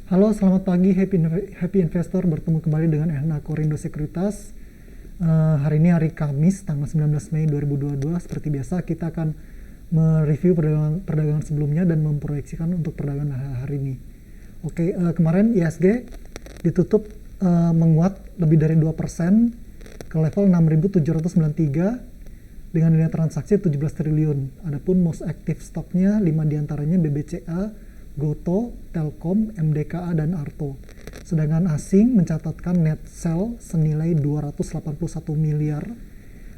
Halo, selamat pagi Happy Investor, bertemu kembali dengan Ehna Korindo Sekuritas. Hari ini hari Kamis, tanggal 19 Mei 2022. Seperti biasa, kita akan mereview perdagangan sebelumnya dan memproyeksikan untuk perdagangan hari ini. Oke, kemarin ISG ditutup menguat lebih dari 2% ke level 6.793 dengan nilai transaksi 17 triliun. Adapun most active stoknya 5 diantaranya BBCA, Goto, Telkom, MDKA, dan Arto. Sedangkan asing mencatatkan net sell senilai 281 miliar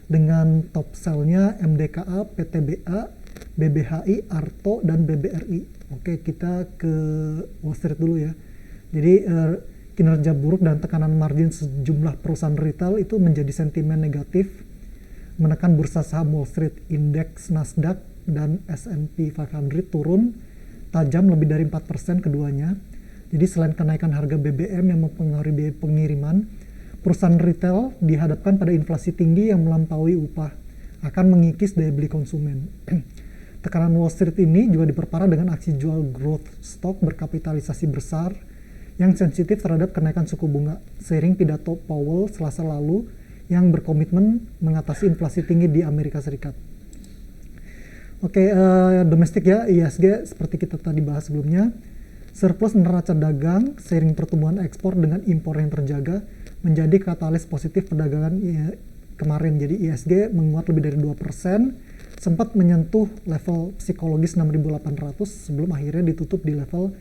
dengan top sell-nya MDKA, PTBA, BBHI, Arto, dan BBRI. Oke, kita ke Wall Street dulu ya. Jadi kinerja buruk dan tekanan margin sejumlah perusahaan retail itu menjadi sentimen negatif menekan bursa saham Wall Street. Indeks Nasdaq dan S&P 500 turun tajam lebih dari 4% keduanya. Jadi selain kenaikan harga BBM yang mempengaruhi biaya pengiriman, perusahaan retail dihadapkan pada inflasi tinggi yang melampaui upah akan mengikis daya beli konsumen. Tekanan Wall Street ini juga diperparah dengan aksi jual growth stock berkapitalisasi besar yang sensitif terhadap kenaikan suku bunga, seiring pidato Powell Selasa lalu yang berkomitmen mengatasi inflasi tinggi di Amerika Serikat. Oke, domestik ya, ISG seperti kita tadi bahas sebelumnya, surplus neraca dagang seiring pertumbuhan ekspor dengan impor yang terjaga menjadi katalis positif perdagangan kemarin. Jadi ISG menguat lebih dari 2%, sempat menyentuh level psikologis 6.800 sebelum akhirnya ditutup di level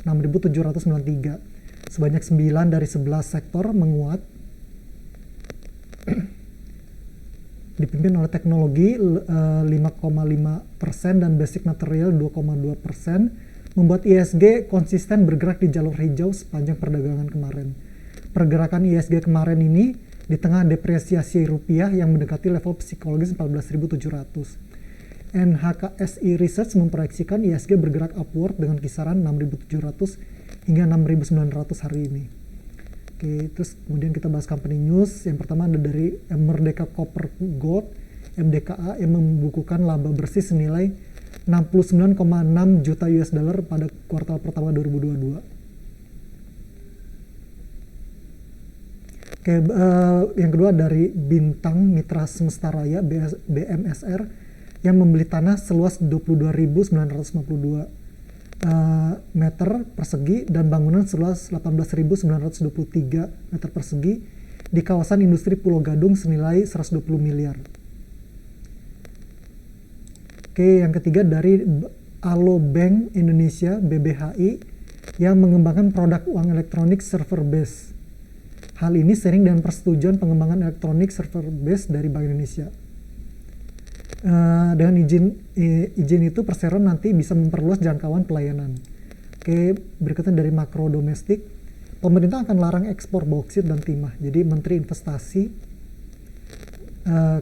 6.793. Sebanyak 9 dari 11 sektor menguat, dipimpin oleh teknologi 5,5% dan basic material 2,2%, membuat ISG konsisten bergerak di jalur hijau sepanjang perdagangan kemarin. Pergerakan ISG kemarin ini di tengah depresiasi rupiah yang mendekati level psikologis 14.700. NHKSI Research memproyeksikan ISG bergerak upward dengan kisaran 6.700 hingga 6.900 hari ini. Oke, terus kemudian kita bahas company news. Yang pertama ada dari Merdeka Copper Gold, MDKA, yang membukukan laba bersih senilai 69,6 juta US dollar pada kuartal pertama 2022. Oke, yang kedua dari Bintang Mitra Semesta Raya, BMSR, yang membeli tanah seluas 22.952 meter persegi dan bangunan seluas 18.923 meter persegi di kawasan industri Pulau Gadung senilai 120 miliar. Oke, yang ketiga dari Alo Bank Indonesia, BBHI, yang mengembangkan produk uang elektronik server base. Hal ini sering dengan persetujuan pengembangan elektronik server base dari Bank Indonesia. Dengan izin itu Persero nanti bisa memperluas jangkauan pelayanan. Oke, berikutnya dari makro domestik, pemerintah akan larang ekspor bauksit dan timah. Jadi Menteri Investasi,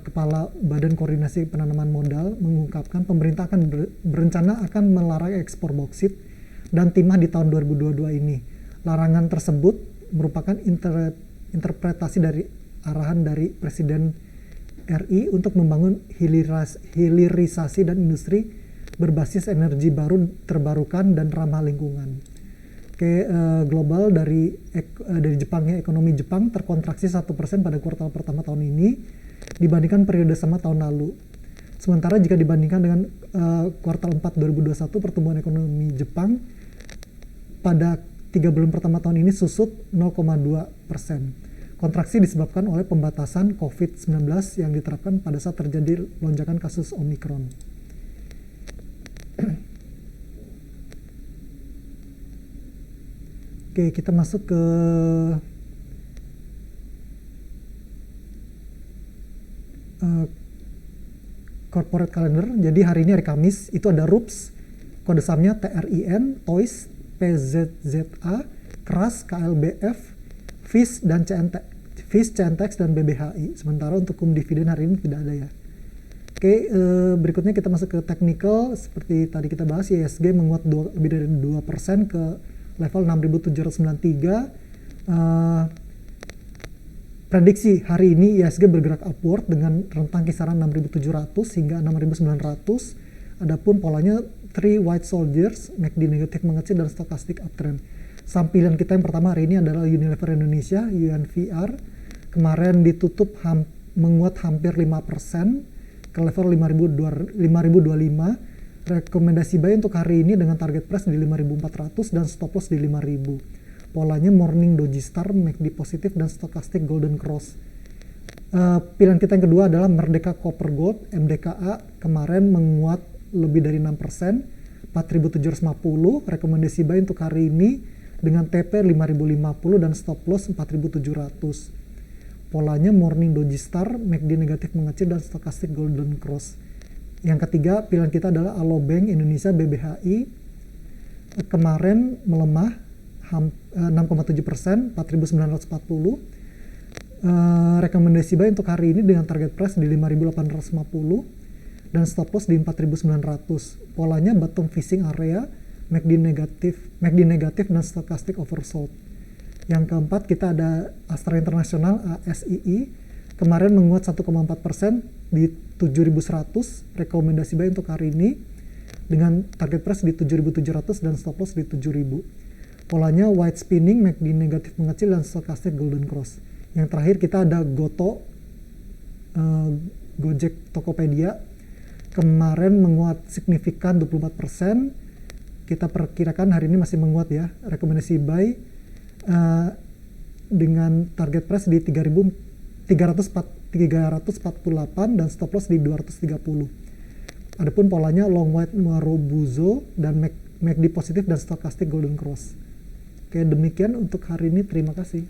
Kepala Badan Koordinasi Penanaman Modal mengungkapkan pemerintah akan berencana akan melarang ekspor bauksit dan timah di tahun 2022 ini. Larangan tersebut merupakan interpretasi dari arahan dari Presiden RI untuk membangun hilirisasi dan industri berbasis energi baru terbarukan dan ramah lingkungan. Oke, global dari Jepang ya, ekonomi Jepang terkontraksi 1% pada kuartal pertama tahun ini dibandingkan periode sama tahun lalu. Sementara jika dibandingkan dengan kuartal 4 2021, pertumbuhan ekonomi Jepang pada 3 bulan pertama tahun ini susut 0,2%. Kontraksi disebabkan oleh pembatasan COVID-19 yang diterapkan pada saat terjadi lonjakan kasus Omikron. Oke, kita masuk ke corporate calendar. Jadi hari ini hari Kamis itu ada RUPS, kode sahamnya TRIN, TOYS, PZZA, KRAS, KLBF, FIS dan CNTX dan BBHI. Sementara untuk dividen hari ini tidak ada ya. Oke, berikutnya kita masuk ke technical. Seperti tadi kita bahas, ISG menguat lebih dari 2% ke level 6.793. Prediksi hari ini ISG bergerak upward dengan rentang kisaran 6.700 hingga 6.900. Adapun polanya 3 white soldiers, MACD negatif mengecil dan stochastic uptrend. Saham pilihan kita yang pertama hari ini adalah Unilever Indonesia, UNVR. Kemarin ditutup menguat hampir 5% ke level 5.025. Rekomendasi buy untuk hari ini dengan target price di 5.400 dan stop loss di 5.000. Polanya morning doji star, MACD positif, dan stochastic golden cross. Pilihan kita yang kedua adalah Merdeka Copper Gold, MDKA. Kemarin menguat lebih dari 6%, 4.750. Rekomendasi buy untuk hari ini dengan TP 5.050 dan stop loss 4.700. Polanya morning doji star, MACD negatif mengecil, dan stochastic golden cross. Yang ketiga pilihan kita adalah Alobank Indonesia BBHI. Kemarin melemah 6,7%, 4.940. Rekomendasi buy untuk hari ini dengan target price di 5.850 dan stop loss di 4.900. Polanya bottom fishing area, MACD negatif dan stochastic oversold. Yang keempat kita ada Astra International ASII. Kemarin menguat 1,4% di 7.100. Rekomendasi buy untuk hari ini dengan target price di 7.700 dan stop loss di 7.000. Polanya white spinning, MACD negatif mengecil, dan stochastic golden cross. Yang terakhir kita ada Gojek Tokopedia. Kemarin menguat signifikan 24%. Kita perkirakan hari ini masih menguat ya. Rekomendasi buy dengan target price di 348 dan stop loss di 230. Adapun polanya long white Marubozu dan MACD positif dan stochastic golden cross. Oke, demikian untuk hari ini. Terima kasih.